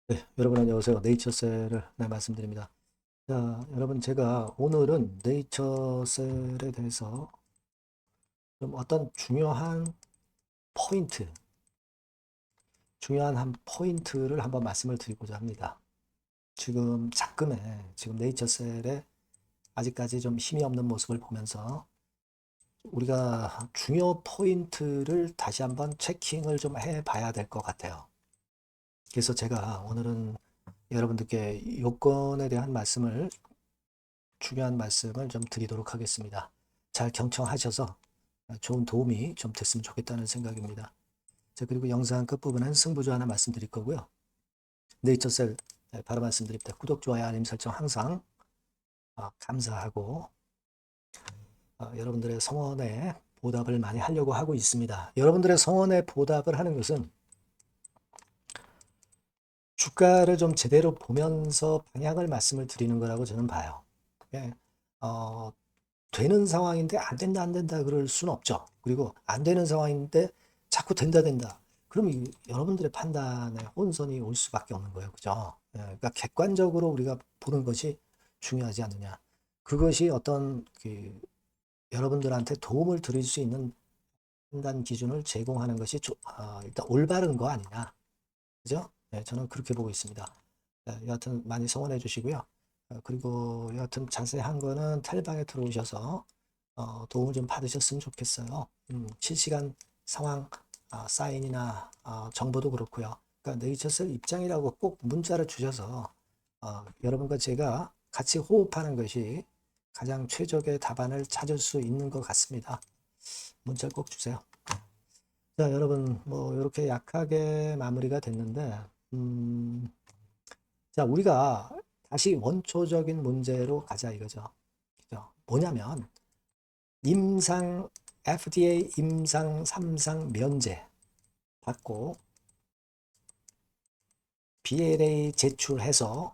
네, 여러분 안녕하세요. 네이처셀을 말씀드립니다. 자, 여러분 제가 오늘은 네이처셀에 대해서 좀 어떤 포인트, 중요한 한 포인트를 한번 말씀을 드리고자 합니다. 지금 네이처셀에 아직까지 좀 힘이 없는 모습을 보면서 우리가 중요 포인트를 다시 한번 체킹을 좀 해봐야 될 것 같아요. 그래서 제가 오늘은 여러분들께 요건에 대한 중요한 말씀을 좀 드리도록 하겠습니다. 잘 경청하셔서 좋은 도움이 좀 됐으면 좋겠다는 생각입니다. 자, 그리고 영상 끝부분은 승부조 하나 말씀드릴 거고요. 네이처셀 바로 말씀드립니다. 구독, 좋아요, 알림 설정 항상 감사하고 여러분들의 성원에 보답을 많이 하려고 하고 있습니다. 여러분들의 성원에 보답을 하는 것은 주가를 좀 제대로 보면서 방향을 말씀을 드리는 거라고 저는 봐요. 예, 어, 되는 상황인데 안 된다 안 된다 그럴 수는 없죠. 그리고 안 되는 상황인데 자꾸 된다 된다. 그럼 여러분들의 판단에 혼선이 올 수밖에 없는 거예요. 그죠? 예, 그러니까 객관적으로 우리가 보는 것이 중요하지 않느냐. 그것이 어떤 여러분들한테 도움을 드릴 수 있는 판단 기준을 제공하는 것이 일단 올바른 거 아니냐. 그죠? 네, 저는 그렇게 보고 있습니다. 여하튼 많이 성원해 주시고요. 그리고 여하튼 자세한 거는 텔방에 들어오셔서 도움을 좀 받으셨으면 좋겠어요. 실시간 상황 사인이나 정보도 그렇고요. 그러니까 네이처셀 입장이라고 꼭 문자를 주셔서 여러분과 제가 같이 호흡하는 것이 가장 최적의 답안을 찾을 수 있는 것 같습니다. 문자 꼭 주세요. 자, 여러분, 뭐, 이렇게 약하게 마무리가 됐는데, 자, 우리가 다시 원초적인 문제로 가자 이거죠. 그죠? 뭐냐면, 임상, FDA 임상 3상 면제 받고, BLA 제출해서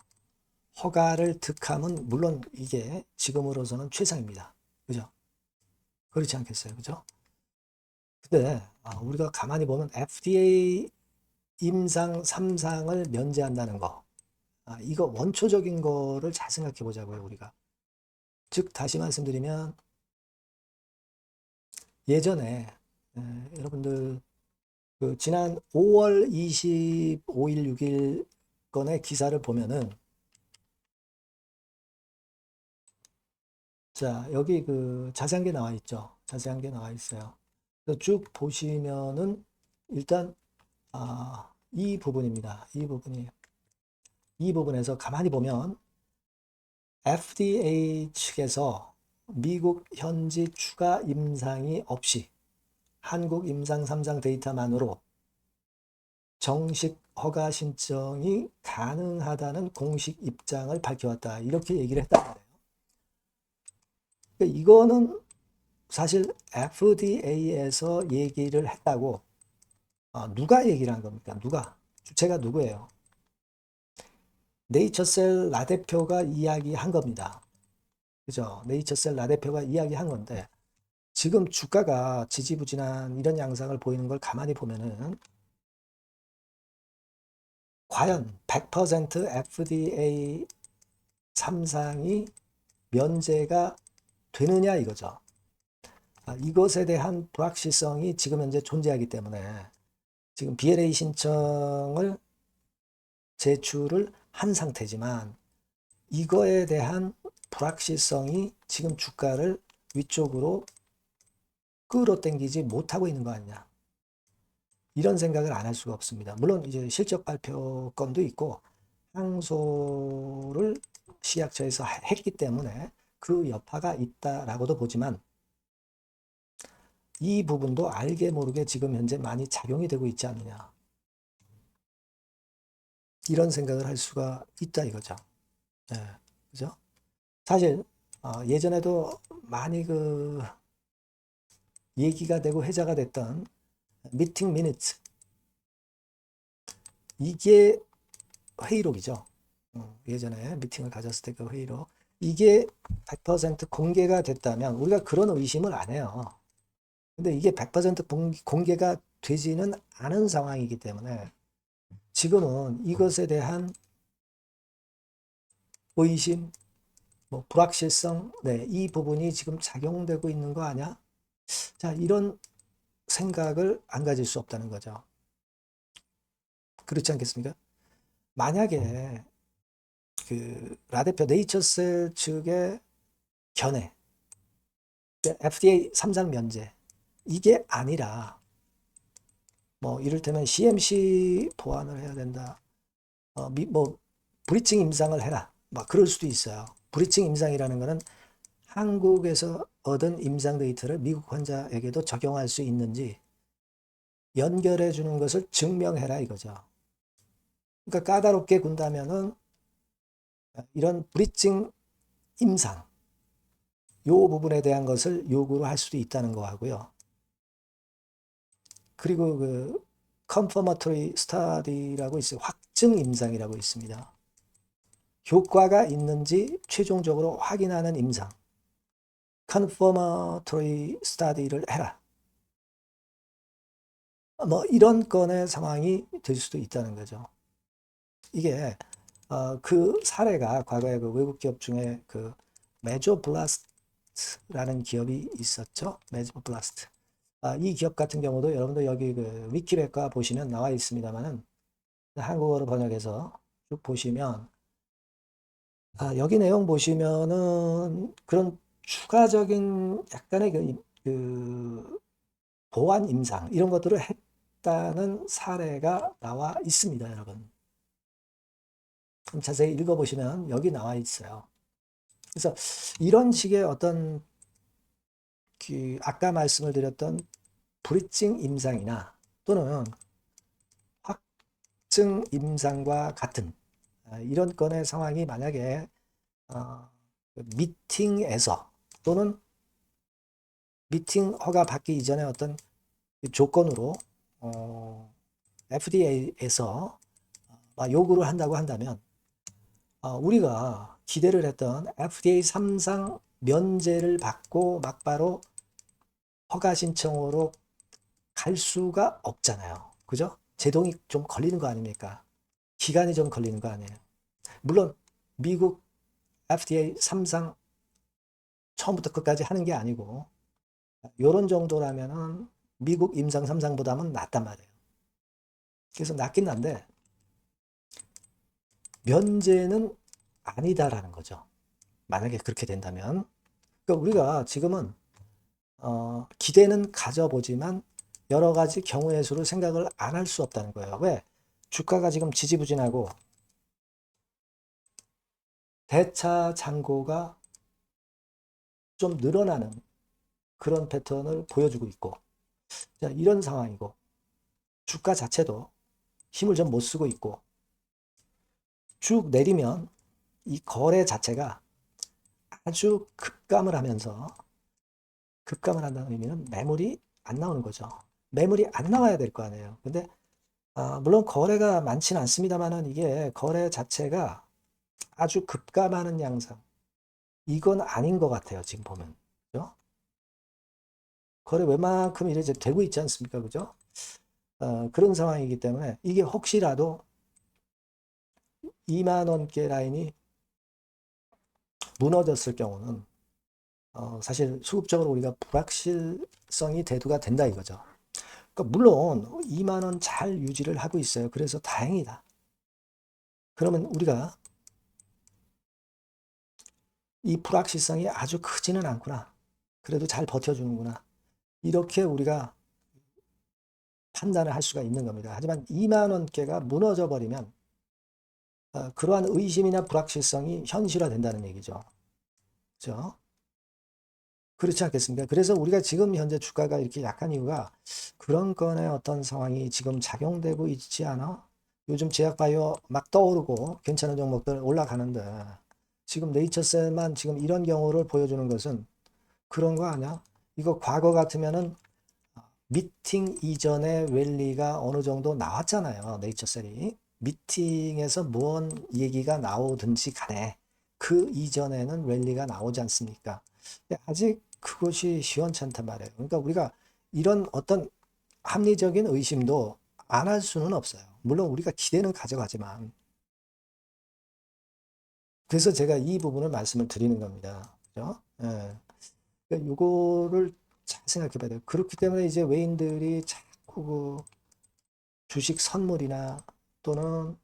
허가를 득하면, 물론 이게 지금으로서는 최상입니다. 그죠? 그렇지 않겠어요? 그죠? 근데, 우리가 가만히 보면 FDA 임상 3상을 면제한다는 거. 이거 원초적인 거를 잘 생각해 보자고요, 우리가. 즉, 다시 말씀드리면, 예전에, 여러분들, 지난 5월 25일, 6일 건의 기사를 보면은, 자, 여기 자세한 게 나와 있죠. 자세한 게 나와 있어요. 쭉 보시면은, 일단, 이 부분입니다. 이 부분에서 가만히 보면, FDA 측에서 미국 현지 추가 임상이 없이 한국 임상 3상 데이터만으로 정식 허가 신청이 가능하다는 공식 입장을 밝혀왔다. 이렇게 얘기를 했단 말이에요. 그러니까 이거는 사실 FDA에서 얘기를 했다고 누가 얘기를 한 겁니까? 누가? 주체가 누구예요? 네이처셀 라 대표가 이야기한 겁니다. 그죠? 네이처셀 라 대표가 이야기한 건데 지금 주가가 지지부진한 이런 양상을 보이는 걸 가만히 보면은 과연 100% FDA 3상이 면제가 되느냐 이거죠. 이것에 대한 불확실성이 지금 현재 존재하기 때문에 지금 BLA 신청을 제출을 한 상태지만 이거에 대한 불확실성이 지금 주가를 위쪽으로 끌어당기지 못하고 있는 거 아니냐. 이런 생각을 안 할 수가 없습니다. 물론 이제 실적 발표 건도 있고 항소를 시약처에서 했기 때문에 그 여파가 있다라고도 보지만 이 부분도 알게 모르게 지금 현재 많이 작용이 되고 있지 않느냐. 이런 생각을 할 수가 있다 이거죠. 예, 그죠? 사실 예전에도 많이 얘기가 되고 회자가 됐던 미팅 미니트 이게 회의록이죠. 예전에 미팅을 가졌을 때 그 회의록 이게 100% 공개가 됐다면 우리가 그런 의심을 안 해요. 근데 이게 100% 공개가 되지는 않은 상황이기 때문에 지금은 이것에 대한 의심, 뭐 불확실성, 네, 이 부분이 지금 작용되고 있는 거 아니야? 자, 이런 생각을 안 가질 수 없다는 거죠. 그렇지 않겠습니까? 만약에 그 라대표 네이처셀 측의 견해, FDA 3상 면제 이게 아니라 뭐 이를테면 CMC 보완을 해야 된다. 뭐 브리칭 임상을 해라. 막 그럴 수도 있어요. 브리칭 임상이라는 거는 한국에서 얻은 임상 데이터를 미국 환자에게도 적용할 수 있는지 연결해 주는 것을 증명해라 이거죠. 그러니까 까다롭게 군다면은 이런 브리칭 임상 요 부분에 대한 것을 요구를 할 수도 있다는 거 하고요. 그리고 그 confirmatory study라고 있어요. 확증 임상이라고 있습니다. 효과가 있는지 최종적으로 확인하는 임상. confirmatory study를 해라. 뭐 이런 건의 상황이 될 수도 있다는 거죠. 이게 그 사례가 과거에 그 외국 기업 중에 그 메조블라스트라는 기업이 있었죠. 메조블라스트. 이 기업 같은 경우도 여러분도 여기 그 위키백과 보시면 나와 있습니다만은 한국어로 번역해서 쭉 보시면 여기 내용 보시면은 그런 추가적인 약간의 그 보완 임상 이런 것들을 했다는 사례가 나와 있습니다, 여러분. 자세히 읽어보시면 여기 나와 있어요. 그래서 이런 식의 어떤 그 아까 말씀을 드렸던 브리칭 임상이나 또는 확증 임상과 같은 이런 건의 상황이 만약에 미팅에서 또는 미팅 허가 받기 이전에 어떤 조건으로 FDA에서 요구를 한다고 한다면 우리가 기대를 했던 FDA 3상 면제를 받고 막바로 허가 신청으로 갈 수가 없잖아요. 그죠? 제동이 좀 걸리는 거 아닙니까? 기간이 좀 걸리는 거 아니에요. 물론 미국 FDA 3상 처음부터 끝까지 하는 게 아니고 요런 정도라면은 미국 임상 3상보다는 낫단 말이에요. 그래서 낫긴 난데 면제는 아니다라는 거죠. 만약에 그렇게 된다면. 그러니까 우리가 지금은 기대는 가져보지만 여러 가지 경우의 수를 생각을 안 할 수 없다는 거예요. 왜? 주가가 지금 지지부진하고 대차 잔고가 좀 늘어나는 그런 패턴을 보여주고 있고 자, 이런 상황이고 주가 자체도 힘을 좀 못 쓰고 있고 쭉 내리면 이 거래 자체가 아주 급감을 하면서 급감을 한다는 의미는 매물이 안 나오는 거죠. 매물이 안 나와야 될 거 아니에요. 근데 물론 거래가 많지는 않습니다만은 이게 거래 자체가 아주 급감하는 양상. 이건 아닌 것 같아요. 지금 보면. 그죠? 거래 웬만큼 이제 되고 있지 않습니까? 그죠? 그런 상황이기 때문에 이게 혹시라도 2만 원대 라인이 무너졌을 경우는 사실 수급적으로 우리가 불확실성이 대두가 된다 이거죠. 그러니까 물론 2만 원 잘 유지를 하고 있어요. 그래서 다행이다. 그러면 우리가 이 불확실성이 아주 크지는 않구나. 그래도 잘 버텨주는구나. 이렇게 우리가 판단을 할 수가 있는 겁니다. 하지만 2만 원대가 무너져 버리면 그러한 의심이나 불확실성이 현실화된다는 얘기죠. 그렇죠? 그렇지 않겠습니까? 그래서 우리가 지금 현재 주가가 이렇게 약한 이유가 그런 건의 어떤 상황이 지금 작용되고 있지 않아? 요즘 제약바이오 막 떠오르고 괜찮은 종목들 올라가는데 지금 네이처셀만 지금 이런 경우를 보여주는 것은 그런 거 아니야? 이거 과거 같으면은 미팅 이전에 랠리가 어느 정도 나왔잖아요. 네이처셀이. 미팅에서 무언 얘기가 나오든지 간에 그 이전에는 랠리가 나오지 않습니까? 아직 그것이 시원찮단 말이에요. 그러니까 우리가 이런 어떤 합리적인 의심도 안 할 수는 없어요. 물론 우리가 기대는 가져가지만. 그래서 제가 이 부분을 말씀을 드리는 겁니다. 그죠? 예. 그러니까 요거를 잘 생각해 봐야 돼요. 그렇기 때문에 이제 외인들이 자꾸 그 주식 선물이나 또는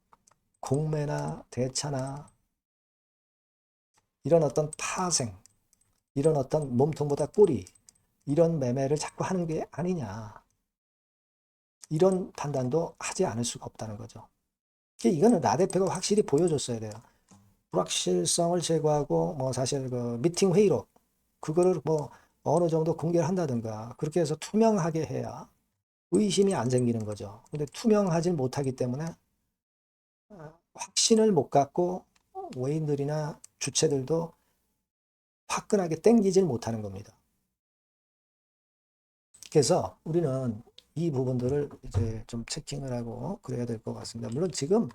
공매나 대차나 이런 어떤 파생, 이런 어떤 몸통보다 꼬리, 이런 매매를 자꾸 하는 게 아니냐. 이런 판단도 하지 않을 수가 없다는 거죠. 이거는 라 대표가 확실히 보여줬어야 돼요. 불확실성을 제거하고 뭐 사실 그 미팅 회의록 그거를 뭐 어느 정도 공개를 한다든가 그렇게 해서 투명하게 해야 의심이 안 생기는 거죠. 근데 투명하지 못하기 때문에 확신을 못 갖고 외인들이나 주체들도 화끈하게 땡기질 못하는 겁니다. 그래서 우리는 이 부분들을 이제 좀 체킹을 하고 그래야 될 것 같습니다. 물론 지금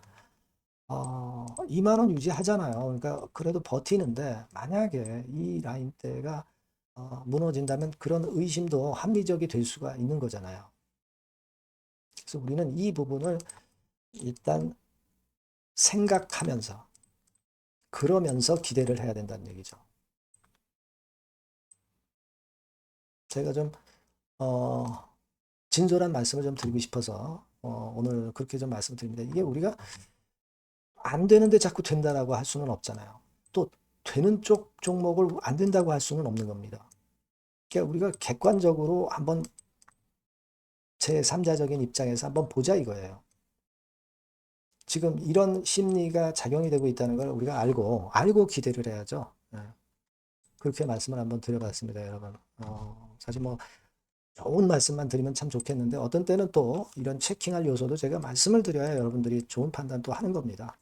2만 원 유지하잖아요. 그러니까 그래도 버티는데 만약에 이 라인대가 무너진다면 그런 의심도 합리적이 될 수가 있는 거잖아요. 그래서 우리는 이 부분을 일단 생각하면서 그러면서 기대를 해야 된다는 얘기죠. 제가 좀 진솔한 말씀을 좀 드리고 싶어서 오늘 그렇게 좀 말씀드립니다. 이게 우리가 안 되는데 자꾸 된다라고 할 수는 없잖아요. 또 되는 쪽 종목을 안 된다고 할 수는 없는 겁니다. 그러니까 우리가 객관적으로 한번 제3자적인 입장에서 한번 보자 이거예요. 지금 이런 심리가 작용이 되고 있다는 걸 우리가 알고 기대를 해야죠. 네. 그렇게 말씀을 한번 드려봤습니다, 여러분. 사실 뭐 좋은 말씀만 드리면 참 좋겠는데 어떤 때는 또 이런 체킹할 요소도 제가 말씀을 드려야 여러분들이 좋은 판단도 하는 겁니다.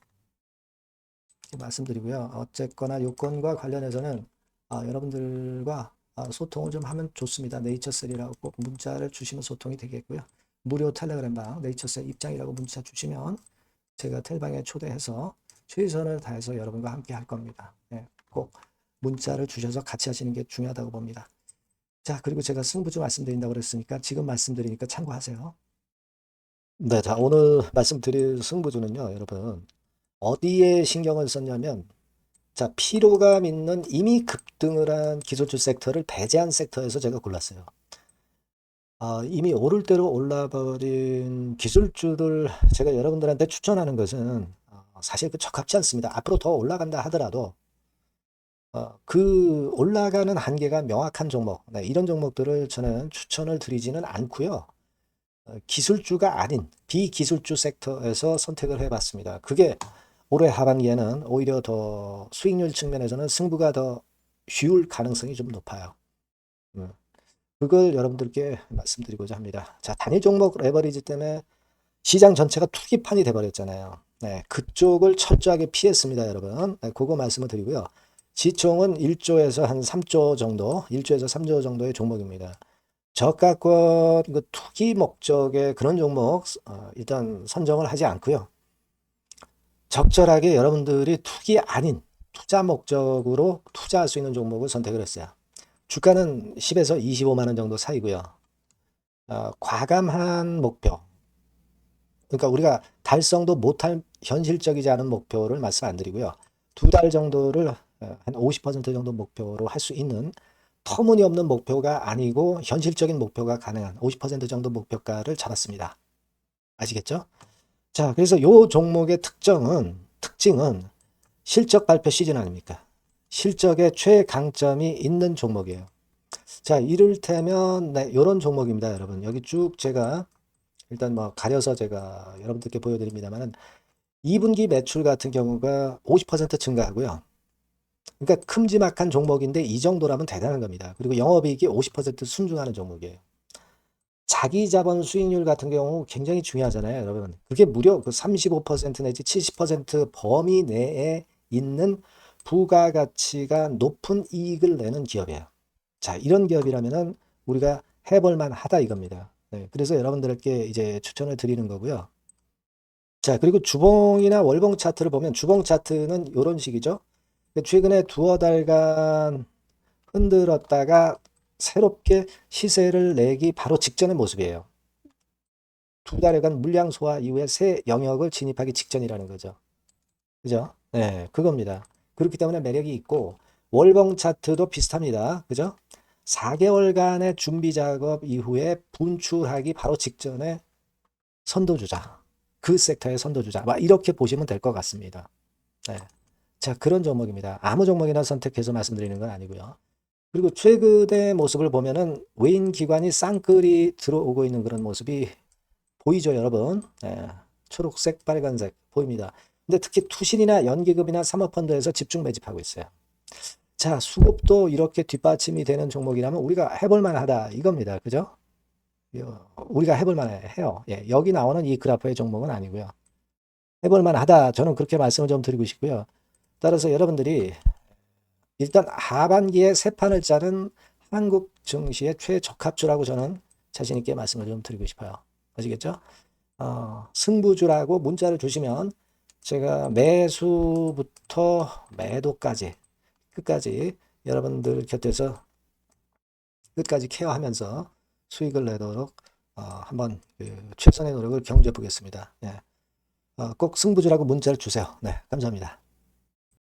말씀드리고요. 어쨌거나 요건과 관련해서는 여러분들과 소통을 좀 하면 좋습니다. 네이처셀이라고 꼭 문자를 주시면 소통이 되겠고요. 무료 텔레그램방 네이처셀 입장이라고 문자 주시면 제가 텔방에 초대해서 최선을 다해서 여러분과 함께 할 겁니다. 네, 꼭 문자를 주셔서 같이 하시는 게 중요하다고 봅니다. 자, 그리고 제가 승부주 말씀드린다고 그랬으니까 지금 말씀드리니까 참고하세요. 네, 자, 오늘 말씀드릴 승부주는요, 여러분. 어디에 신경을 썼냐면, 자, 피로감 있는 이미 급등을 한 기술주 섹터를 배제한 섹터에서 제가 골랐어요. 이미 오를 대로 올라버린 기술주를 제가 여러분들한테 추천하는 것은 사실 적합치 않습니다. 앞으로 더 올라간다 하더라도 그 올라가는 한계가 명확한 종목, 네, 이런 종목들을 저는 추천을 드리지는 않고요. 기술주가 아닌 비기술주 섹터에서 선택을 해봤습니다. 그게 올해 하반기에는 오히려 더 수익률 측면에서는 승부가 더 쉬울 가능성이 좀 높아요. 그걸 여러분들께 말씀드리고자 합니다. 자, 단일 종목 레버리지 때문에 시장 전체가 투기판이 돼버렸잖아요. 네, 그쪽을 철저하게 피했습니다, 여러분. 네, 그거 말씀을 드리고요. 시총은 1조에서 한 3조 정도, 1조에서 3조 정도의 종목입니다. 저가권 그 투기 목적의 그런 종목 일단 선정을 하지 않고요. 적절하게 여러분들이 투기 아닌 투자 목적으로 투자할 수 있는 종목을 선택을 했어요. 주가는 10에서 25만 원 정도 사이고요. 과감한 목표. 그러니까 우리가 달성도 못할 현실적이지 않은 목표를 말씀 안 드리고요. 2달 정도를 한 50% 정도 목표로 할 수 있는 터무니없는 목표가 아니고 현실적인 목표가 가능한 50% 정도 목표가를 잡았습니다. 아시겠죠? 자, 그래서 요 종목의 특징은 실적 발표 시즌 아닙니까? 실적에 최강점이 있는 종목이에요. 자, 이를테면 네, 이런 종목입니다, 여러분. 여기 쭉 제가 일단 뭐 가려서 제가 여러분들께 보여드립니다만은 2분기 매출 같은 경우가 50% 증가하고요. 그러니까 큼지막한 종목인데 이 정도라면 대단한 겁니다. 그리고 영업이익이 50% 순증하는 종목이에요. 자기 자본 수익률 같은 경우 굉장히 중요하잖아요, 여러분. 그게 무려 그 35% 내지 70% 범위 내에 있는 부가가치가 높은 이익을 내는 기업이에요. 자, 이런 기업이라면은 우리가 해볼 만하다 이겁니다. 네, 그래서 여러분들께 이제 추천을 드리는 거고요. 자, 그리고 주봉이나 월봉 차트를 보면 주봉 차트는 이런 식이죠. 최근에 두어 달간 흔들었다가 새롭게 시세를 내기 바로 직전의 모습이에요. 두 달여간 물량 소화 이후에 새 영역을 진입하기 직전이라는 거죠. 그죠? 네, 그겁니다. 그렇기 때문에 매력이 있고 월봉 차트도 비슷합니다. 그죠? 4개월간의 준비 작업 이후에 분출하기 바로 직전에 선도주자. 그 섹터의 선도주자. 막 이렇게 보시면 될 것 같습니다. 네. 자, 그런 종목입니다. 아무 종목이나 선택해서 말씀드리는 건 아니고요. 그리고 최근의 모습을 보면은 외인 기관이 쌍끌이 들어오고 있는 그런 모습이 보이죠, 여러분? 네. 초록색, 빨간색 보입니다. 근데 특히 투신이나 연기금이나 사모펀드에서 집중 매집하고 있어요. 자, 수급도 이렇게 뒷받침이 되는 종목이라면 우리가 해볼 만하다 이겁니다. 그죠? 우리가 해볼 만해요. 예, 여기 나오는 이 그래프의 종목은 아니고요. 해볼 만하다. 저는 그렇게 말씀을 좀 드리고 싶고요. 따라서 여러분들이 일단 하반기에 새 판을 짜는 한국 증시의 최적합주라고 저는 자신 있게 말씀을 좀 드리고 싶어요. 아시겠죠? 승부주라고 문자를 주시면 제가 매수부터 매도까지 끝까지 여러분들 곁에서 끝까지 케어하면서 수익을 내도록 한번 최선의 노력을 경주해 보겠습니다. 네. 꼭 승부주라고 문자를 주세요. 네, 감사합니다.